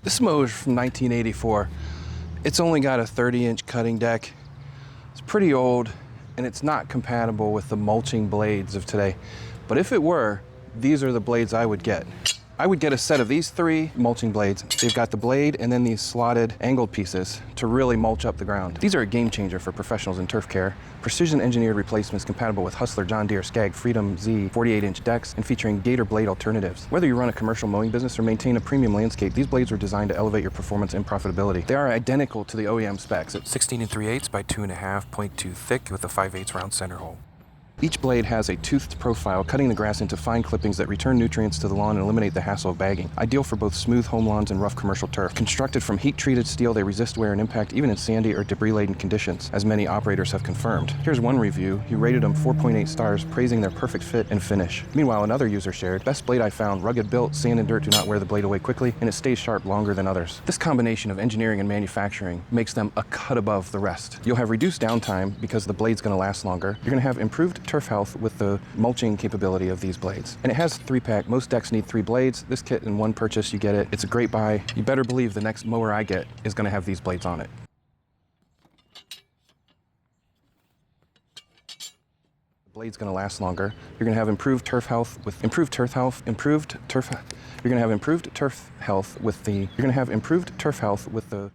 This mower is from 1984. It's only got a 30-inch cutting deck. It's pretty old, and it's not compatible with the mulching blades of today. But if it were, these are the blades I would get. I would get a set of these 3 mulching blades. They've got the blade and then these slotted angled pieces to really mulch up the ground. These are a game changer for professionals in turf care. Precision engineered replacements compatible with Hustler, John Deere, Scag, Freedom Z 48-inch decks and featuring Gator blade alternatives. Whether you run a commercial mowing business or maintain a premium landscape, these blades were designed to elevate your performance and profitability. They are identical to the OEM specs at 16 3/8 by 2.5, 0.2 thick with a 5/8 round center hole. Each blade has a toothed profile, cutting the grass into fine clippings that return nutrients to the lawn and eliminate the hassle of bagging. Ideal for both smooth home lawns and rough commercial turf. Constructed from heat-treated steel, they resist wear and impact even in sandy or debris-laden conditions, as many operators have confirmed. Here's one review. He rated them 4.8 stars, praising their perfect fit and finish. Meanwhile, another user shared, "Best blade I found, rugged built, sand and dirt do not wear the blade away quickly, and it stays sharp longer than others." This combination of engineering and manufacturing makes them a cut above the rest. You'll have reduced downtime because the blade's going to last longer. You're going to have improved turf health with the mulching capability of these blades. And it has 3-pack. Most decks need 3 blades. This kit in one purchase, you get it. It's a great buy. You better believe the next mower I get is going to have these blades on it. The blade's going to last longer. You're going to have improved turf health with You're going to have improved turf health with the